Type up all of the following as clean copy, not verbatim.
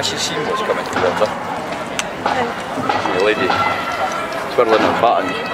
actually seen what's coming towards her. See the lady twirling her button.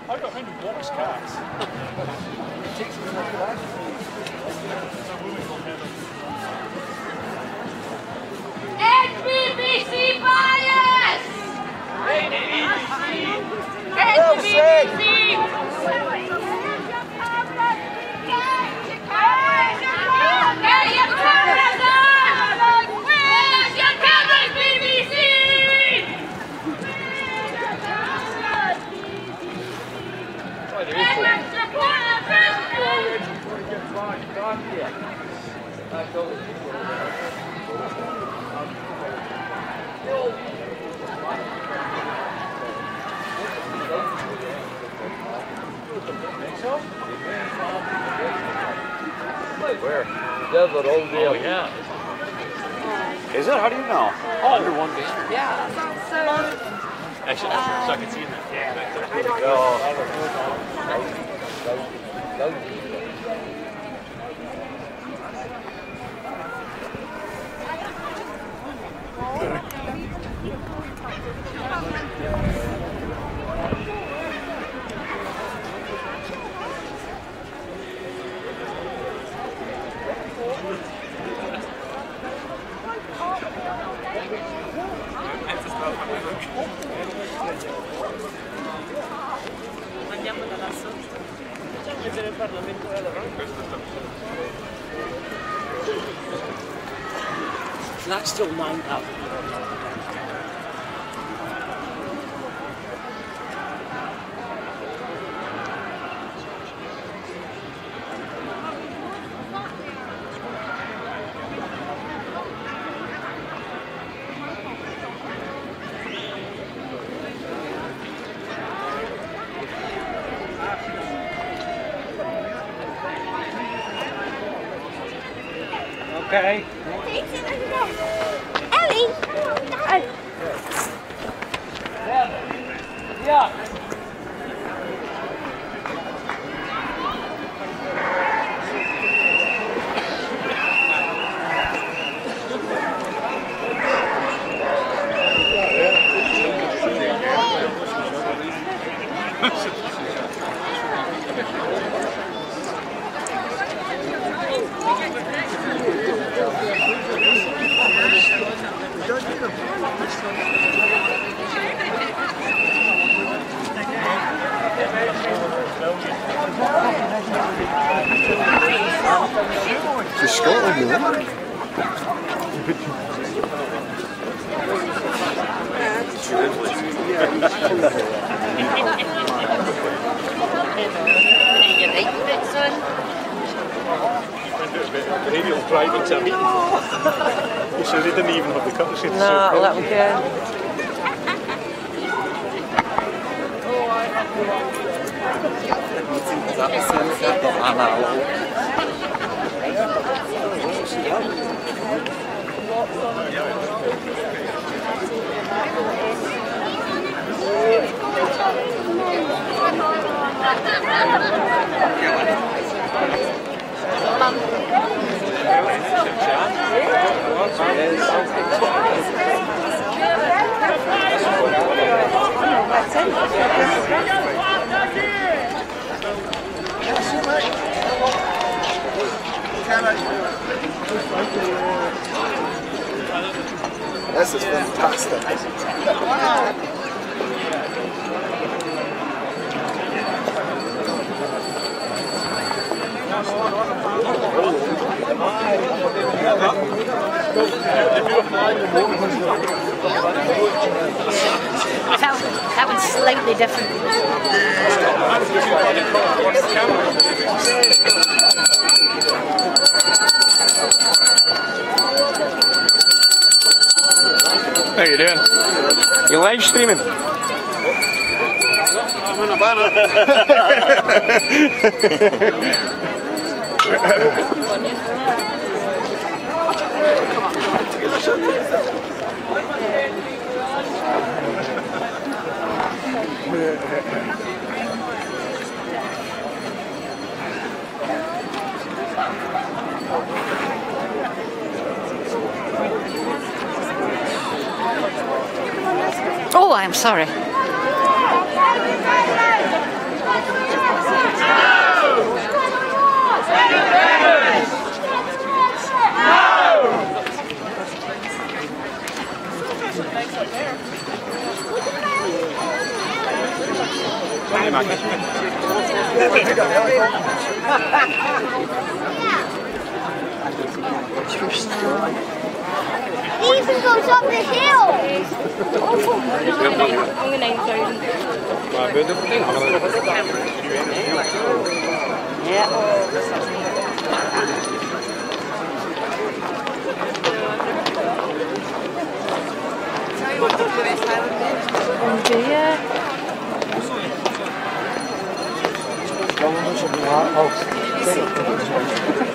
I've got a friend who walks cars. HBBC bias! Where? Desert all day. Oh, yeah. Is it? How do you know? Oh, under one banner. Yeah, Actually, so I can see that. andiamo da lassù. Facciamo vedere il Parlamento That's still 9 up. Okay. Daddy! Yeah. To Scotland, you know? Maybe he'll drive into a meeting. So they didn't even have the courtesy to No, let me go. This is fantastic. That one's slightly different. How you doing? You live streaming? I'm in a banner. Oh, I'm sorry. He even goes up the hill. Only 9,000. Yeah. Do you?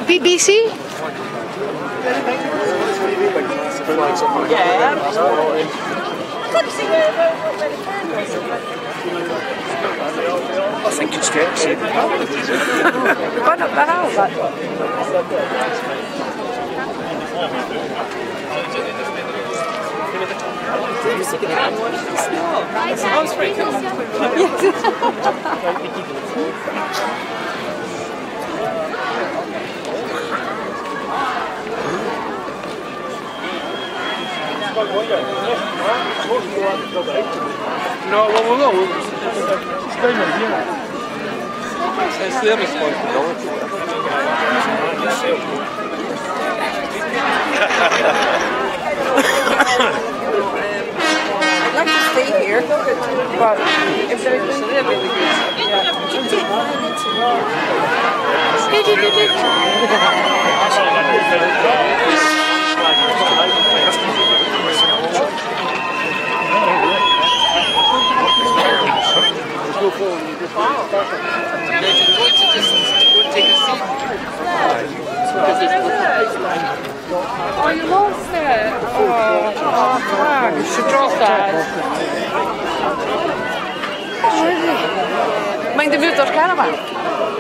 BBC? Yeah. I think it's great to see the We've gone up the hill, but... No, well, it's their responsibility. I'd like to stay here, but if there's really good. Oh, you lost it. Oh, fuck. You should drop that. Mind they moved our caravan?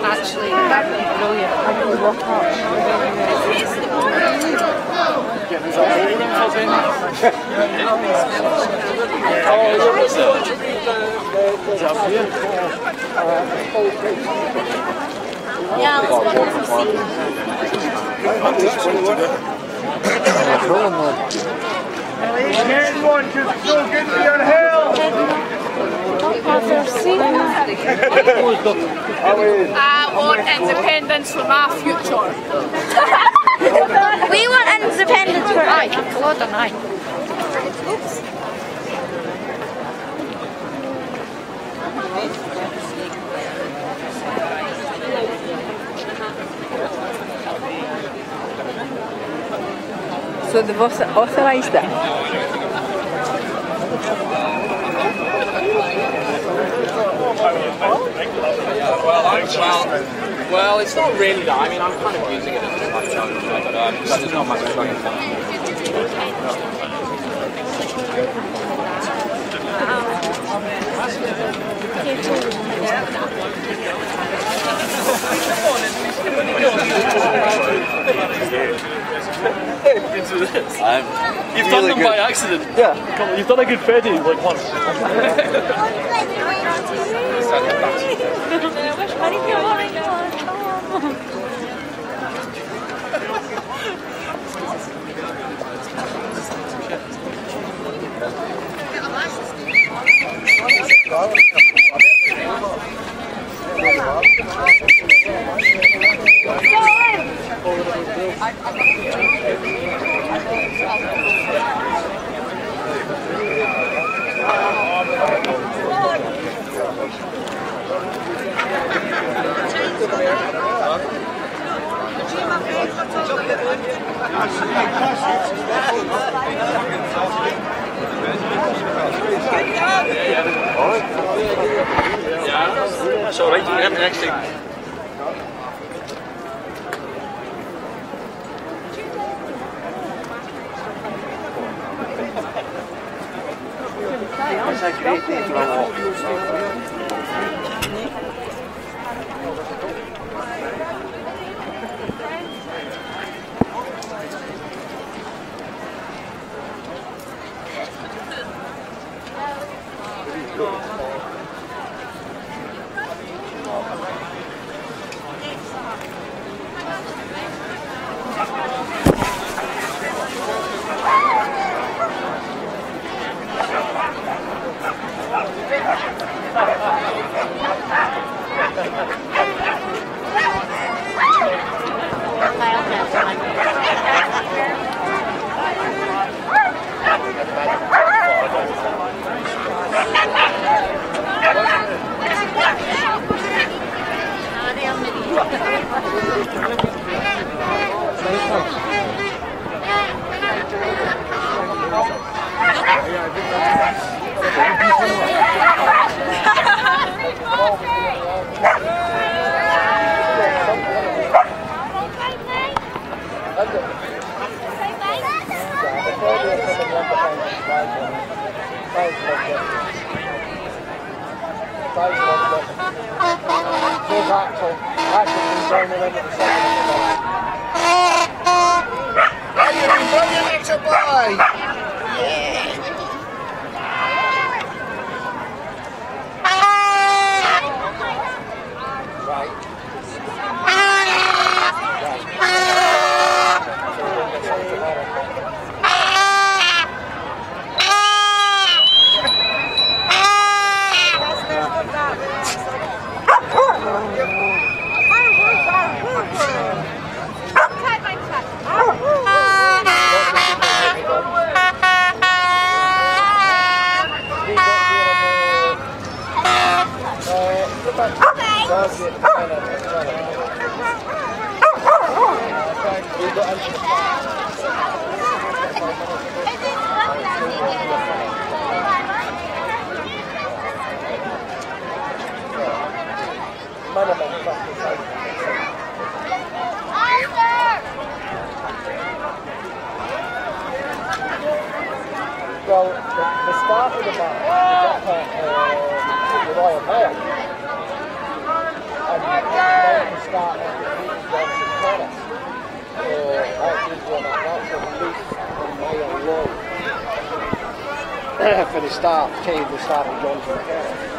Actually, that'd be brilliant. I can walk up. Yeah, let's go to see. Here's one because it's so good to be on hill. I want independence for my future. We want independence for us. God, and I. So they've authorised it? Well, it's not really that. I mean, I'm kind of using it as a challenge, but there's not much going on. You've done them by accident. Yeah. Come on, you've done a good Freddy like once. That's alright, you can have the next time. That's a great day for a walk. Well, the start of the match was at the Royal Mail. And then the start of the Johnson Terrace. So that's what the Leeds and Mail Road. For the start of Johnson Terrace.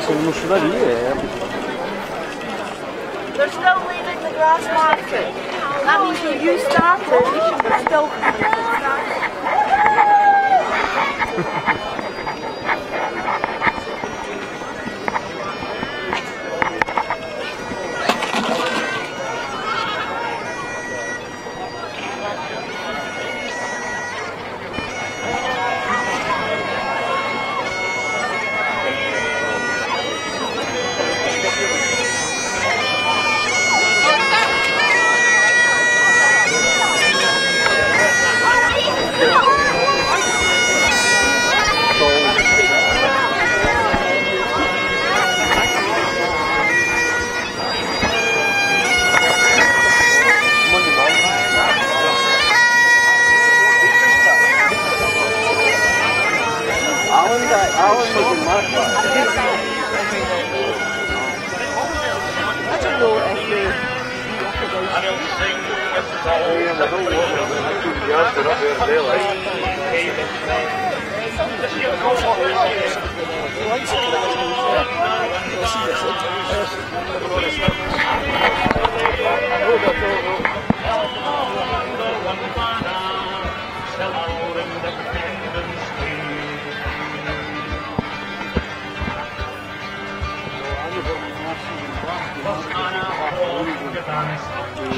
Sono un'usurarie. There's no leaving the grass market. That means if you started, you should still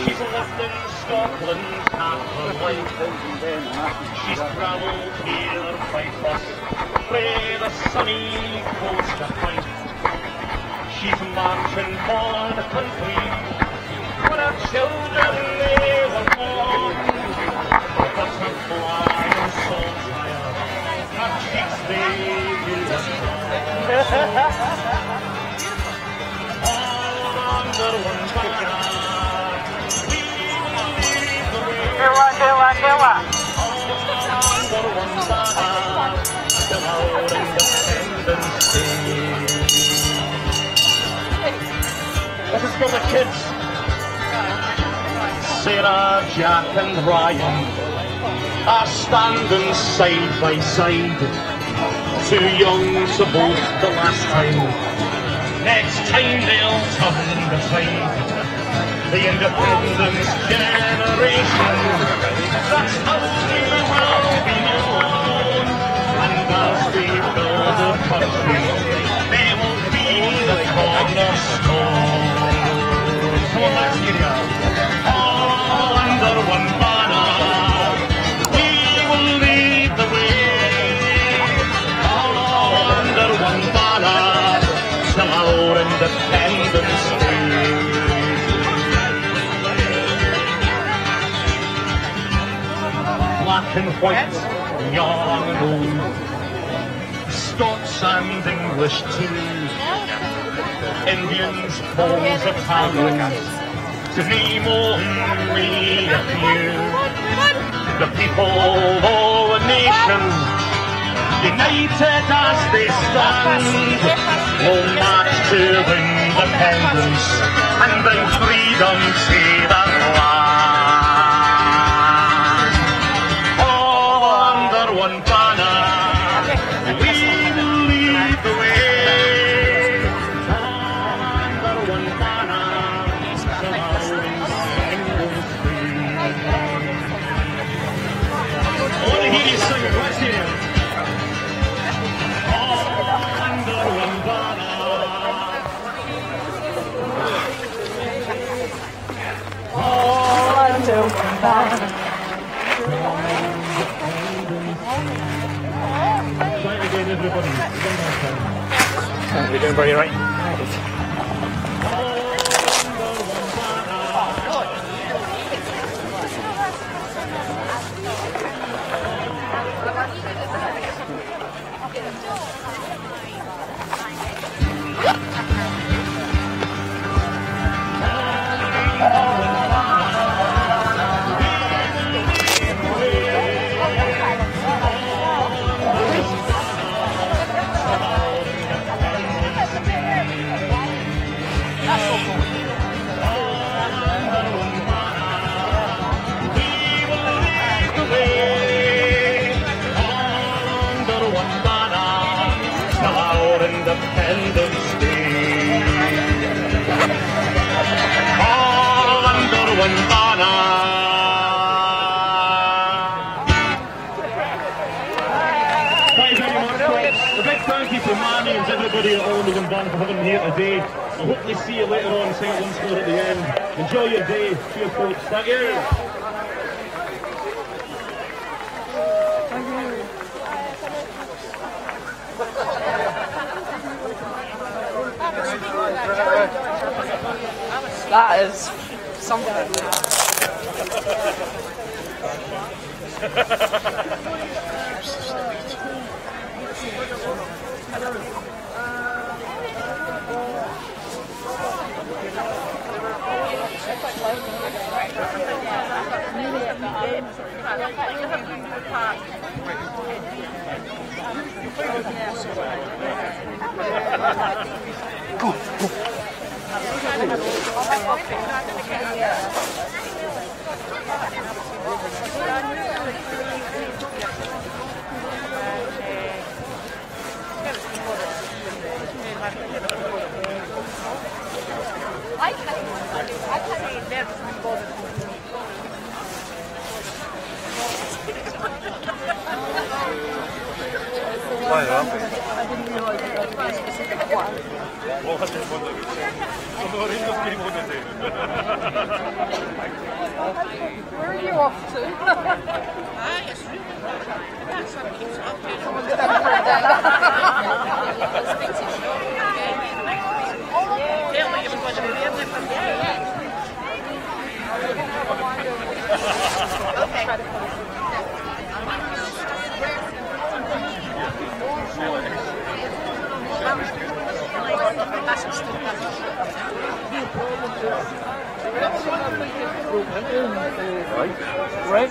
She's lived in Scotland half her life. She's travelled here by bus, where the sunny coast to fight. She's marching for the country when her children they were born. The butterfly and salt fire, her cheeks they will under one banner. This is for the kids. Sarah, Jack and Ryan are standing side by side. Too young to both the last time. Next time they'll turn the tide. The independence generation, that's how we will be known. And as we build the country, they will be the cornerstone. So let's get it out. All under one banner, we will lead the way. All under one banner, till our independence day. Black and white, young and old, Scots and English too, Indians, Poles, Italians, to name only a few. The people of all the nations, united as they stand, will march to independence and bring freedom to the land. One banner, we will lead the way. Under one banner, till our England's free. I want to hear you sing it. Let's hear it. Under one banner. Under one banner. again, everybody. You're doing very right. Independence Day. All under one banner. Thank you very much, folks. A big thank you to Manny and everybody at All Under One Banner for having me here today. I hope to see you later on, sing one score at the end. Enjoy your day. Cheers, folks. Thank you. That is something. Why not? Where are you off to? Right.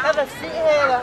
Have a seat here.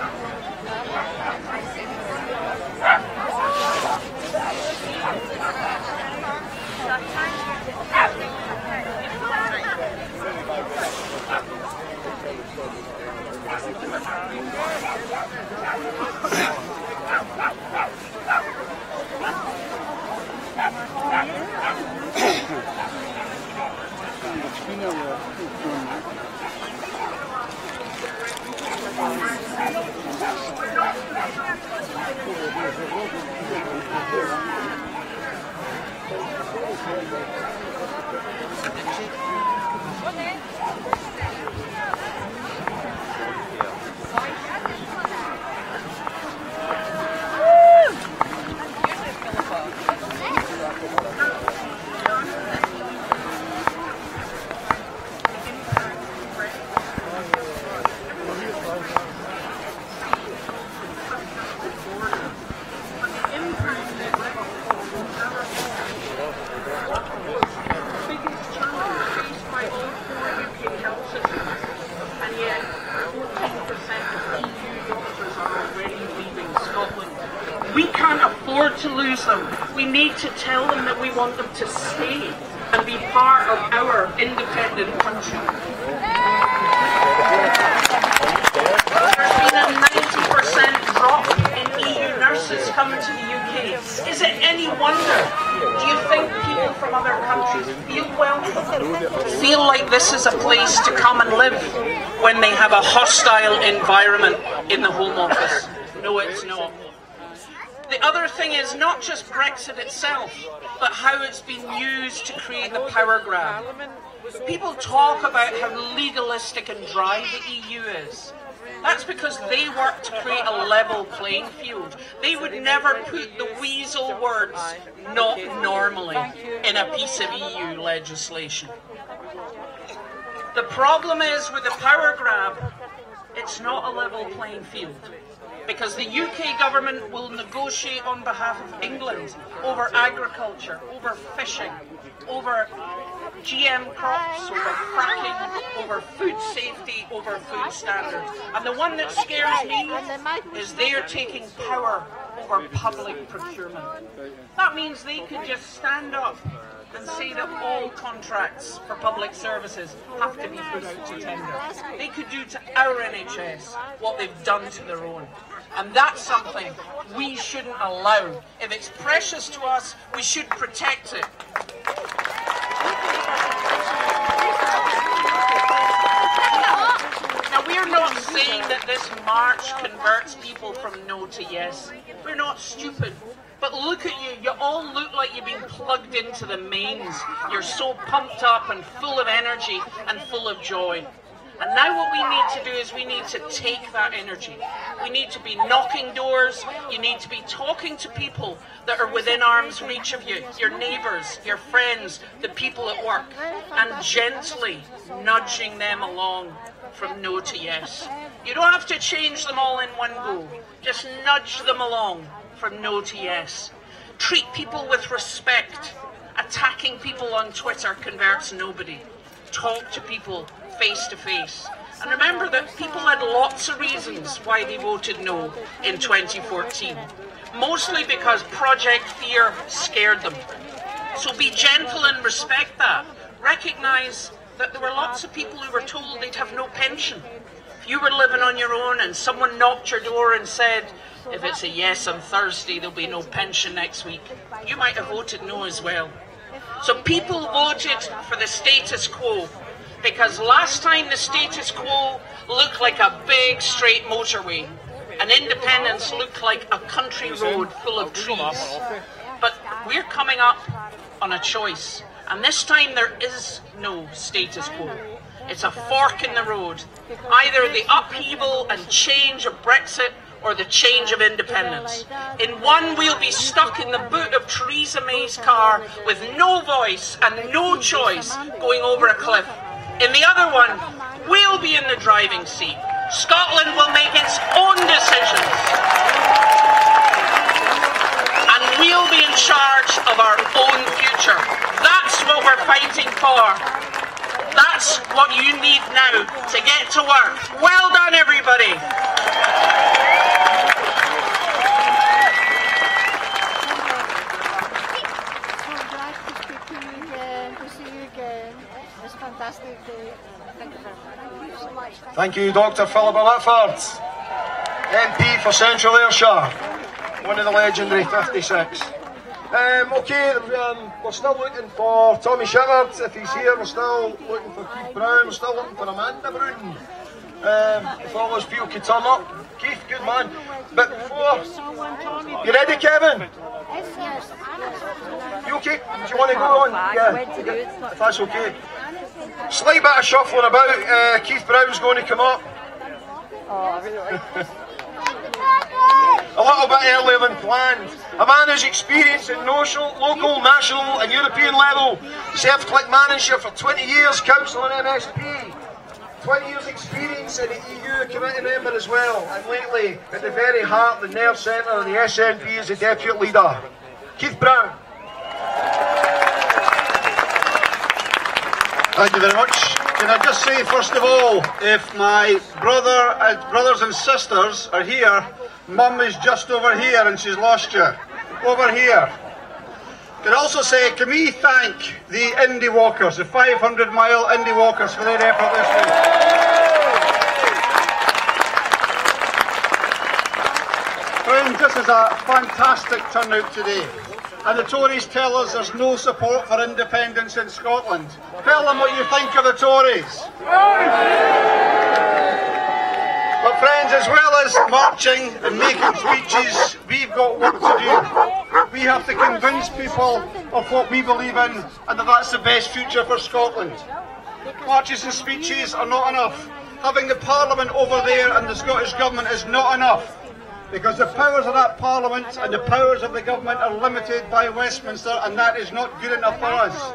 To lose them. We need to tell them that we want them to stay and be part of our independent country. There's been a 90% drop in EU nurses coming to the UK. Is it any wonder? Do you think people from other countries feel welcome? Feel like this is a place to come and live when they have a hostile environment in the Home Office? No, it's not. The other thing is not just Brexit itself, but how it's been used to create the power grab. People talk about how legalistic and dry the EU is. That's because they work to create a level playing field. They would never put the weasel words "not normally" in a piece of EU legislation. The problem is with the power grab, it's not a level playing field. Because the UK government will negotiate on behalf of England over agriculture, over fishing, over GM crops, over fracking, over food safety, over food standards. And the one that scares me is they are taking power over public procurement. That means they could just stand up and say that all contracts for public services have to be put out to tender. They could do to our NHS what they've done to their own. And that's something we shouldn't allow. If it's precious to us, we should protect it. Now, we're not saying that this march converts people from no to yes. We're not stupid. But look at you, you all look like you've been plugged into the mains. You're so pumped up and full of energy and full of joy. And now what we need to do is we need to take that energy. We need to be knocking doors. You need to be talking to people that are within arm's reach of you, your neighbours, your friends, the people at work, and gently nudging them along from no to yes. You don't have to change them all in one go. Just nudge them along from no to yes. Treat people with respect. Attacking people on Twitter converts nobody. Talk to people face to face. And remember that people had lots of reasons why they voted no in 2014. Mostly because Project Fear scared them. So be gentle and respect that. Recognise that there were lots of people who were told they'd have no pension. If you were living on your own and someone knocked your door and said, if it's a yes on Thursday, there'll be no pension next week, you might have voted no as well. So people voted for the status quo because last time the status quo looked like a big straight motorway and independence looked like a country road full of trees. But we're coming up on a choice, and this time there is no status quo. It's a fork in the road. Either the upheaval and change of Brexit or the change of independence. In one, we'll be stuck in the boot of Theresa May's car with no voice and no choice going over a cliff. In the other one, we'll be in the driving seat. Scotland will make its own decisions. And we'll be in charge of our own future. That's what we're fighting for. That's what you need now to get to work. Well done, everybody. Thank you, Dr. Philip Whitford, MP for Central Ayrshire, one of the legendary 56. Okay, we're still looking for Tommy Shepherd, if he's here. We're still looking for Keith Brown. We're still looking for Amanda Brown. If all those people could turn up. Keith, good man. But before, you ready, Kevin? You okay? Do you want to go on? Yeah, if that's okay. Slight bit of shuffling about. Keith Brown's going to come up. A little bit earlier than planned. A man who's experienced in local, national and European level. Served click manager for 20 years, council and MSP. 20 years experience in the EU committee member as well. And lately, at the very heart, the nerve centre of the SNP as the deputy leader. Keith Brown. Thank you very much. Can I just say, first of all, if my brothers and sisters are here, Mum is just over here and she's lost you. Over here. Can I also say, can we thank the Indy Walkers, the 500-mile Indy Walkers for their effort this week. friends, this is a fantastic turnout today. And the Tories tell us there's no support for independence in Scotland. Tell them what you think of the Tories. But friends, as well as marching and making speeches, we've got work to do. We have to convince people of what we believe in and that that's the best future for Scotland. Marches and speeches are not enough. Having the Parliament over there and the Scottish Government is not enough, because the powers of that Parliament and the powers of the Government are limited by Westminster, and that is not good enough for us.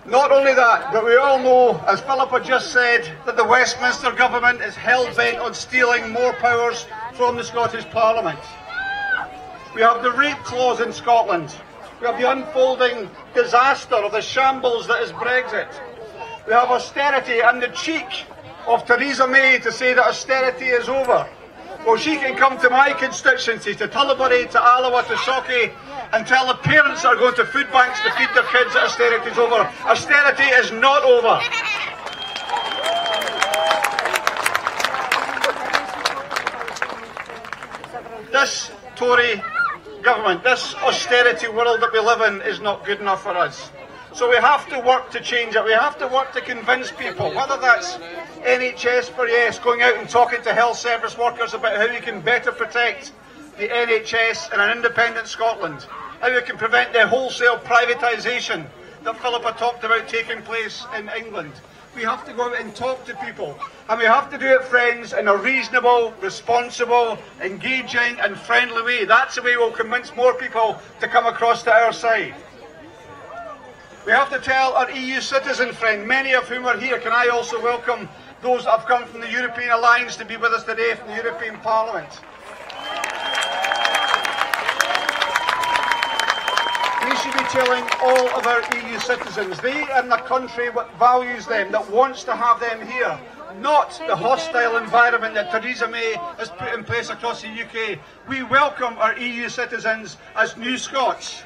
Not only that, but we all know, as Philippa just said, that the Westminster Government is hell-bent on stealing more powers from the Scottish Parliament. We have the rape clause in Scotland. We have the unfolding disaster of the shambles that is Brexit. We have austerity and the cheek of Theresa May to say that austerity is over. Well, she can come to my constituencies, to Tullabury, to Alloa, to Socky, and tell the parents that are going to food banks to feed their kids that austerity is over. Austerity is not over. This Tory government, this austerity world that we live in is not good enough for us. So we have to work to change it. We have to work to convince people, whether that's NHS for yes, going out and talking to health service workers about how we can better protect the NHS in an independent Scotland, how we can prevent the wholesale privatisation that Philippa talked about taking place in England. We have to go out and talk to people, and we have to do it, friends, in a reasonable, responsible, engaging and friendly way. That's the way we'll convince more people to come across to our side. We have to tell our EU citizen friend, many of whom are here. Can I also welcome those that have come from the European Alliance to be with us today from the European Parliament. We should be telling all of our EU citizens they are in a country that values them, that wants to have them here, not the hostile environment that Theresa May has put in place across the UK. We welcome our EU citizens as new Scots.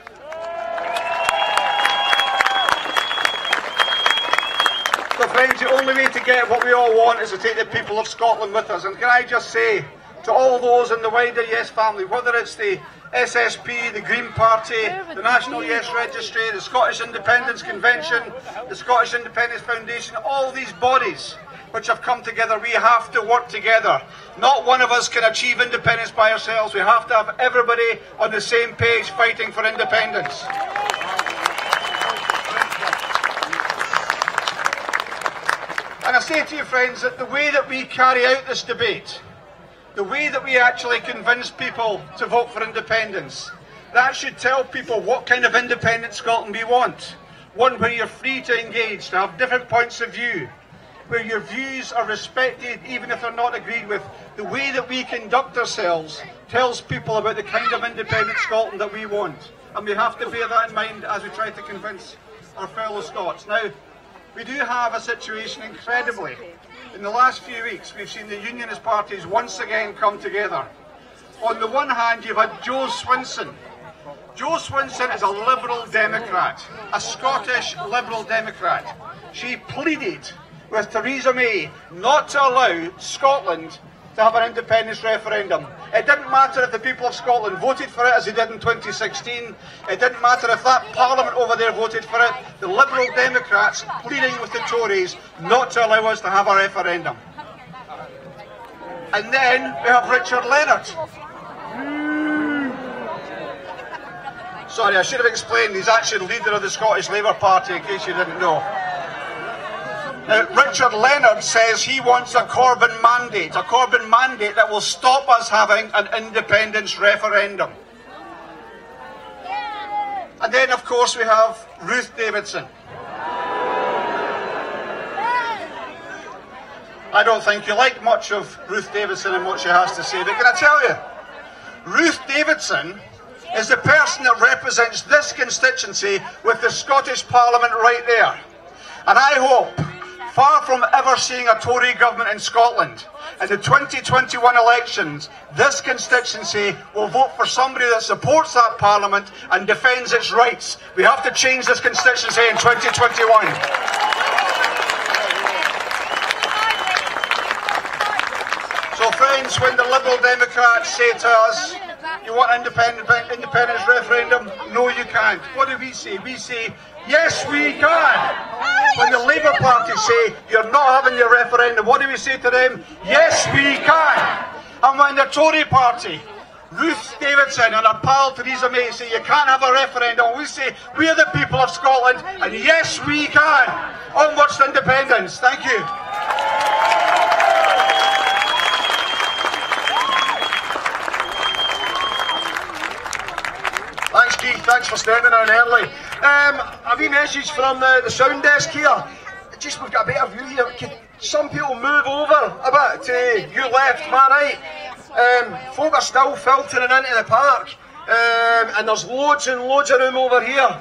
So friends, the only way to get what we all want is to take the people of Scotland with us. And can I just say to all those in the wider Yes family, whether it's the SSP, the Green Party, the National Yes Registry, the Scottish Independence Convention, the Scottish Independence Foundation, all these bodies which have come together, we have to work together. Not one of us can achieve independence by ourselves. We have to have everybody on the same page fighting for independence. And I say to you, friends, that the way that we carry out this debate, the way that we actually convince people to vote for independence, that should tell people what kind of independent Scotland we want. One where you're free to engage, to have different points of view, where your views are respected even if they're not agreed with. The way that we conduct ourselves tells people about the kind of independent Scotland that we want. And we have to bear that in mind as we try to convince our fellow Scots. Now, we do have a situation, incredibly. In the last few weeks, we've seen the unionist parties once again come together. On the one hand, you've had Jo Swinson. Jo Swinson is a Liberal Democrat, a Scottish Liberal Democrat. She pleaded with Theresa May not to allow Scotland to have an independence referendum. It didn't matter if the people of Scotland voted for it as they did in 2016. It didn't matter if that Parliament over there voted for it. The Liberal Democrats pleading with the Tories not to allow us to have a referendum. And then we have Richard Leonard. Sorry, I should have explained, he's actually the leader of the Scottish Labour Party, in case you didn't know. Now, Richard Leonard says he wants a Corbyn mandate that will stop us having an independence referendum. And then, of course, we have Ruth Davidson. I don't think you like much of Ruth Davidson and what she has to say, but can I tell you, Ruth Davidson is the person that represents this constituency with the Scottish Parliament right there. And I hope, far from ever seeing a Tory government in Scotland, in the 2021 elections, this constituency will vote for somebody that supports that Parliament and defends its rights. We have to change this constituency in 2021. So friends, happens when the Liberal Democrats say to us, you want independence referendum? No, you can't. What do we say? We say, yes, we can. When the Labour Party say, you're not having your referendum, what do we say to them? Yes, we can. And when the Tory Party, Ruth Davidson and her pal Theresa May say you can't have a referendum, we say we are the people of Scotland and yes we can. Onwards to independence. Thank you. Thanks Keith, thanks for stepping on early. A wee message from the sound desk here. Just we've got a better view here. Could some people move over a bit to your left, my right? Folk are still filtering into the park, and there's loads and loads of room over here.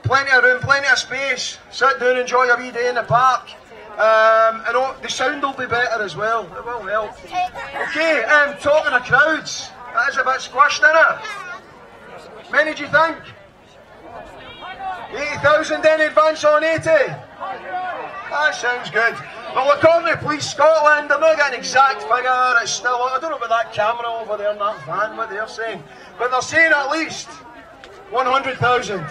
Plenty of room, plenty of space. Sit down, enjoy a wee day in the park. And the sound will be better as well. It will help. Okay, talking of crowds, that is a bit squished, isn't it? Many do you think? 80,000 in advance on 80? That sounds good. Well, according to Police Scotland, they're not getting an exact figure. It's still, I don't know about that camera over there in that van, what they're saying. But they're saying at least 100,000.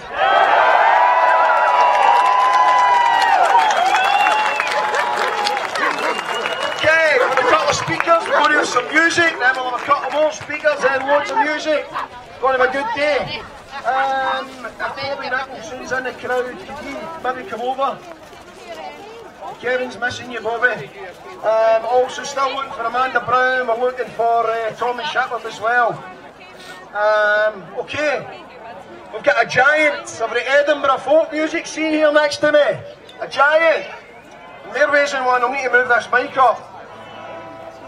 Okay, we've got a couple of speakers, we're going to have some music, then we'll have a couple more speakers and loads of music. It's going to be a good day. If Bobby Nicholson's in the crowd, could he maybe come over? Kevin's missing you, Bobby. Also still looking for Amanda Brown, we're looking for Tommy Shepherd as well. Okay, we've got a giant of the Edinburgh folk music scene here next to me. A giant. They're raising one, I'll need to move this mic up.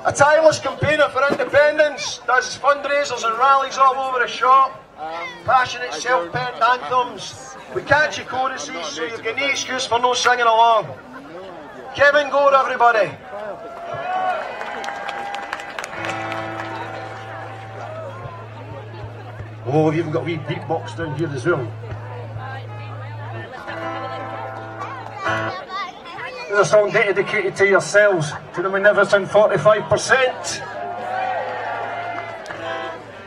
A tireless campaigner for independence, does fundraisers and rallies all over the shop. Passionate self-penned anthems. We catch you choruses, so you've got no excuse for no singing along. Kevin, go everybody. Oh, have you even got a wee beatbox down here as well? There's a song dedicated to yourselves, to the magnificent 45%.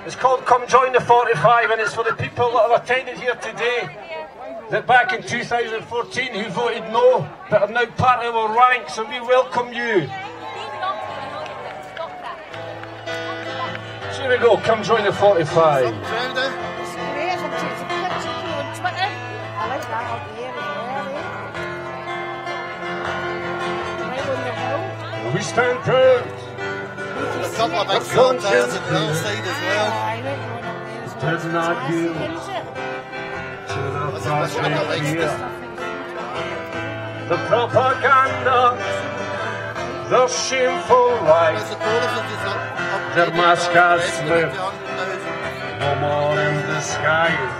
It's called Come Join the 45 and it's for the people that have attended here today that back in 2014 who voted no but are now part of our ranks, and we welcome you. So here we go, come join the 45. We stand proud. A couple of big cocktails at the outside as well. Did not yield to the propaganda. The propaganda, the shameful lies, their mascots live no more in disguise.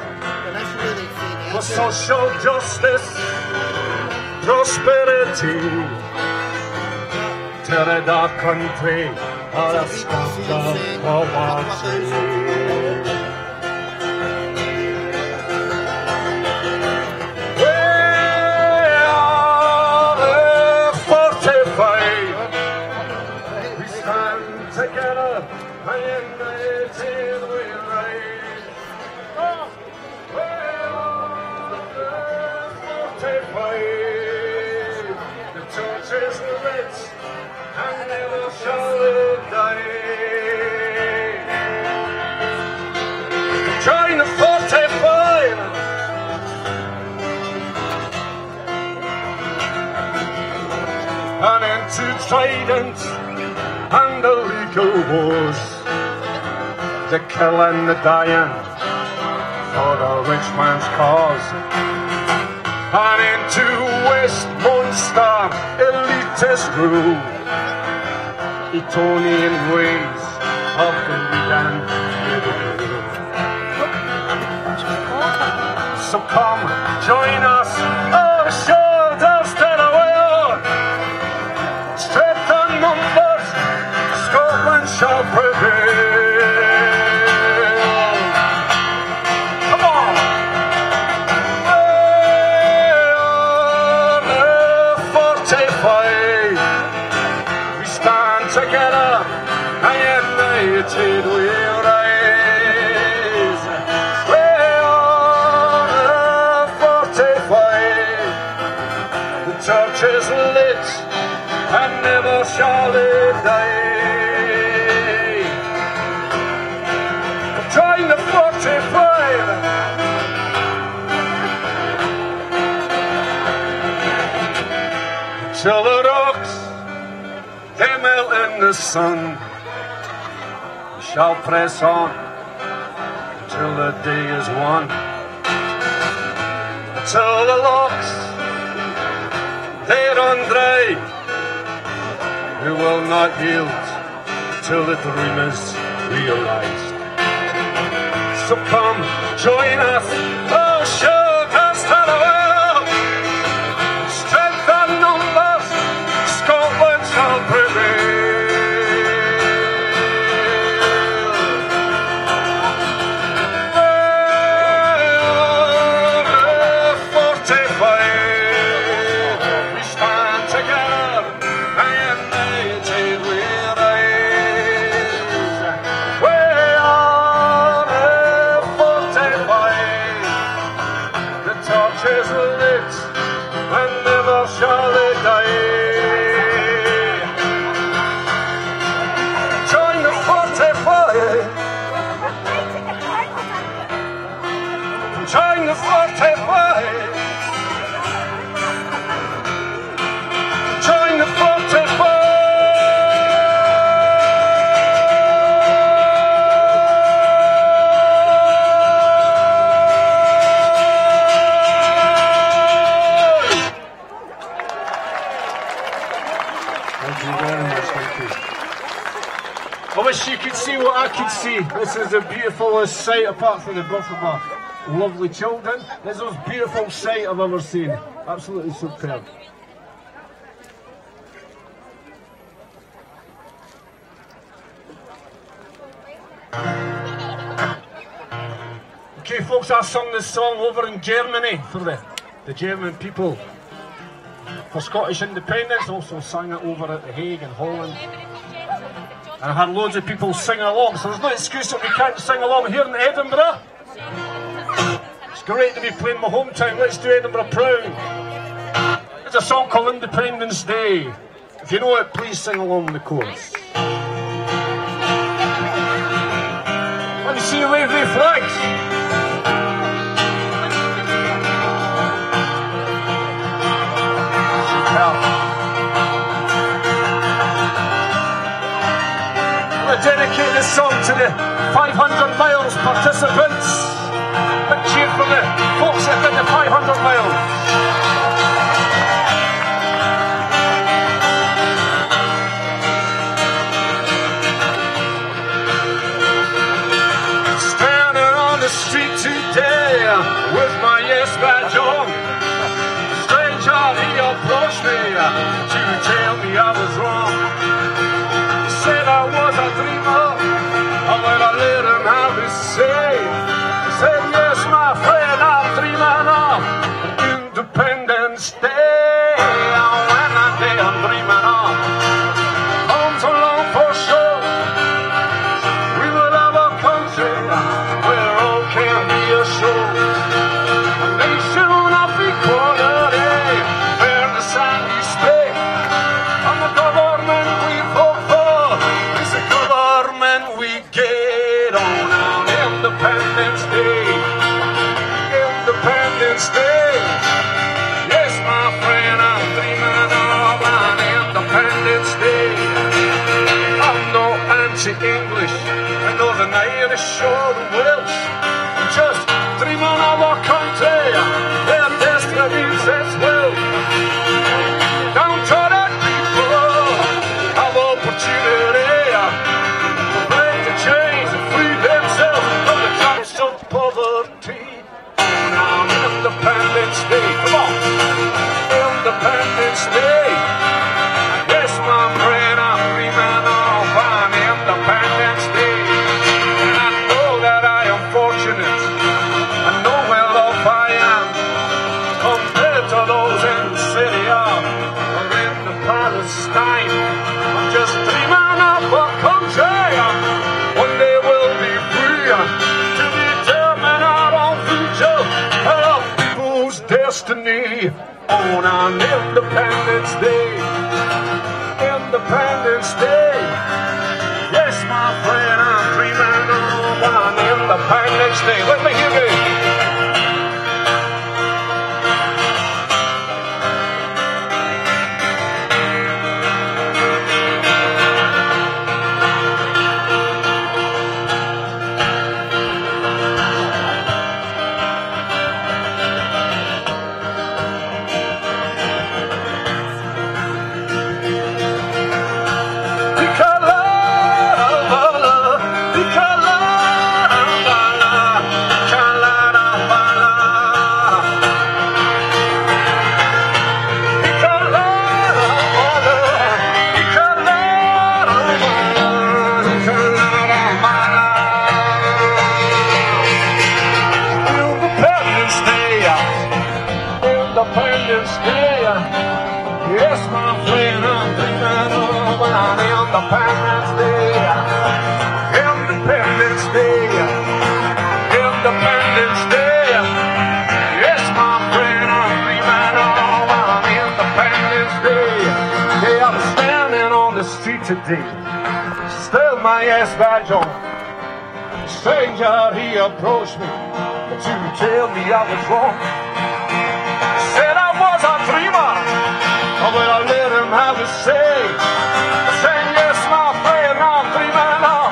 For social justice, prosperity, to the dark country of the ScotGov poverty. We are the 45. We stand together and united we rise. We are the 45. The torch is lit and never shall it die. Join the 45 and into trident and the legal wars, the killing, the dying for the rich man's cause, and into Westminster elitist rule, Etonian ways of greed and evil. So come, join us, our shoulders to the wheel. Strength and numbers, Scotland shall prevail. Come on! We are the 45. Together, I am united we rise. We are 45. The torch is lit and never shall it die. Join the 45. Till the rocks they melt in the sun, we shall press on till the day is won. Till the locks they run dry, we will not yield till the dream is realized. So come, join us, oh show us how the world. Strength and numbers, Scotland shall prevail. 45, we stand together and united we rise. We are 45, the torch is lit and never shall it die. Join the 45. Join the 45. Join the 45. Thank you very much, thank you. I wish you could see what I could see. This is the beautifulest sight, apart from the birth of my lovely children. This is the most beautiful sight I've ever seen. Absolutely superb. Okay folks, I sung this song over in Germany for the German people for Scottish independence. Also sang it over at The Hague in Holland. And I had loads of people singing along, so there's no excuse that we can't sing along here in Edinburgh. It's great to be playing my hometown. Let's do Edinburgh proud. It's a song called Independence Day. If you know it, please sing along in the chorus. Let me see you wave the flags. I dedicate this song to the 500 miles participants. Big cheer for the folks that did the 500 miles. Standing on the street today with my yes badge on. A stranger, he approached me to tell me I was wrong. Said I was a dreamer, and when I let him have his say, he said, yes, my friend, I'm dreaming of Independence Day. And when that day I'm dreaming of comes along for sure, we will have a country where all can be assured. A nation of equality, fairness and respect, and the government we vote for is the government we get on Independence Day. Independence Day. Yes, my friend, I'm dreaming of an Independence Day. I'm no anti-English, I know the Irish or the Welsh. I'm just dreaming of a country where destiny says well. Downtrodden people have opportunity to break the chains and free themselves from the traps of poverty. On Independence Day, come on, Independence Day. Yes, my friend, I'm dreaming of an Independence Day. And I know that I am fortunate destiny on an Independence Day. Independence Day. Yes, my friend, I'm dreaming of an Independence Day. Let me hear it. Independence Day. Yes, my friend, I'm thinking of an Independence Day. Independence Day. Independence Day. Yes, my friend, I'm dreaming of an Independence Day. Yeah, I'm standing on the street today, still my ass badge on. A stranger, he approached me to tell me I was wrong. Said I was a dreamer, but I let him have his say. I said, yes, my friend, I'm dreaming of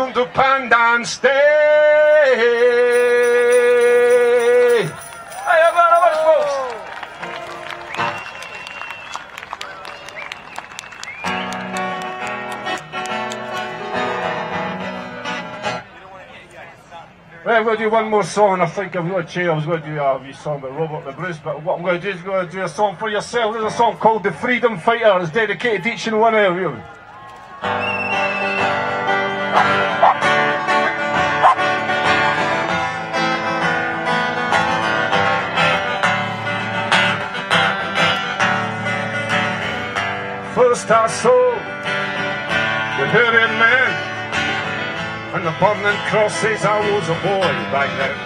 Independence Day. Hey, everybody, folks. Right, I'm going to do one more song. I think I'm going to change. I was going to do a wee song by Robert the Bruce, but what I'm going to do is going to do a song for yourself. There's a song called The Freedom Fighter. It's dedicated to each and one of you. First I saw the hurting man and the burning crosses. I was a boy back then.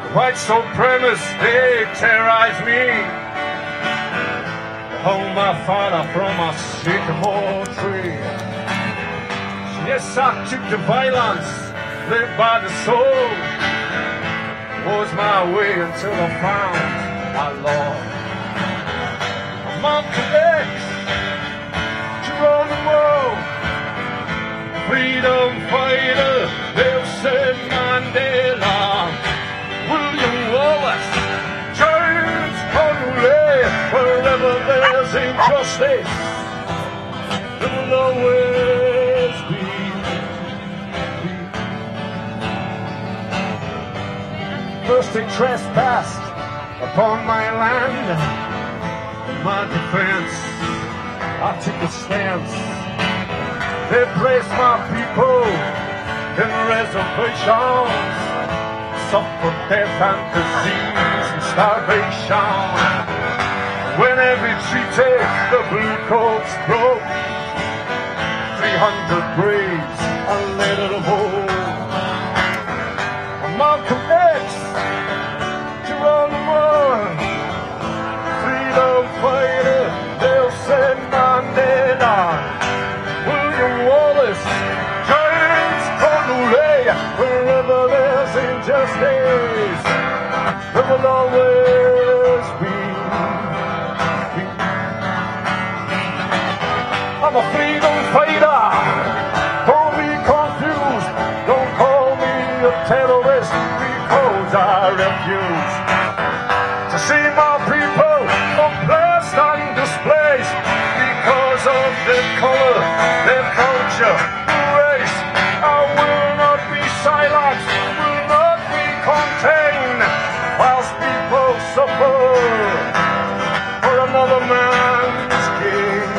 The white supremacists, they terrorized me. They hung my father from a sycamore tree. So yes, I took the violence, lived by the soul. Was my way until I found my Lord. Malcolm X, Geronimo, freedom fighter, Nelson Mandela, William Wallace, James Conway. Wherever there's injustice, there will always be. First they trespassed upon my land. In my defense, I took a stance. They placed my people in reservations, suffered death and disease and starvation. When every treaty the blue coats broke, 300 braves a letter of hope. Malcolm X, Geronimo, freedom fighter, Nelson Mandela, William Wallace, James Conway. Wherever there's injustice, there will always be. I'm a freedom fighter. Don't be confused. Don't call me a terrorist, because I refuse to see my people oppressed and displaced because of their color, their culture, race. I will not be silenced, will not be contained, whilst people suffer for another man's gain.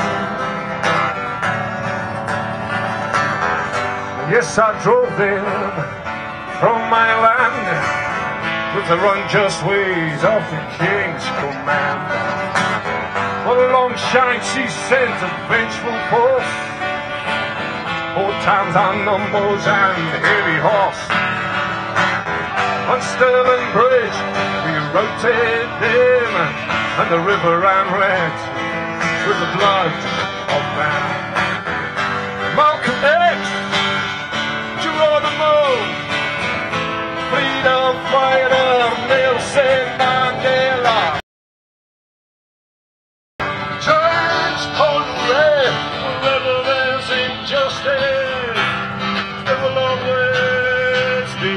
Yes, I drove them from my land with the unjust ways of the king's command. For the long shine she sent a vengeful force, old times on numbers and heavy horse. On Stirling Bridge we routed him, and the river ran red with the blood of man. Malcolm X, Geronimo, freedom fighter Nelson Mandela, James Conrad, wherever there's injustice, there will always be.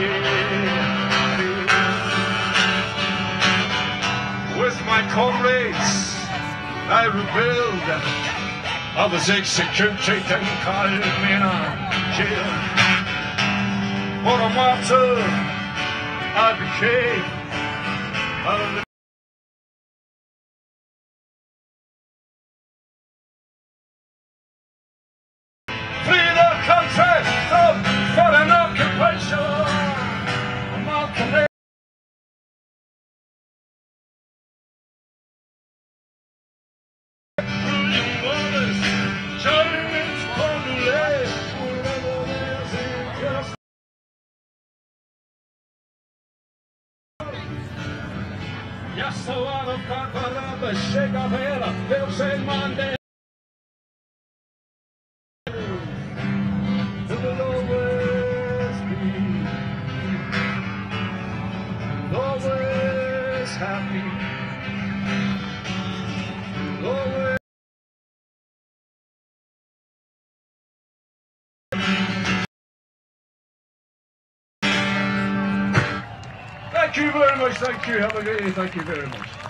With my comrades, I rebelled. I was executed in Carmina jail. For a martyr, I became a free the country from foreign occupation. Malcolm X. Yes, I want to cut the shake of hell, they'll say Monday. It will always be, always happy, always. Thank you very much, thank you, have a good day, thank you very much.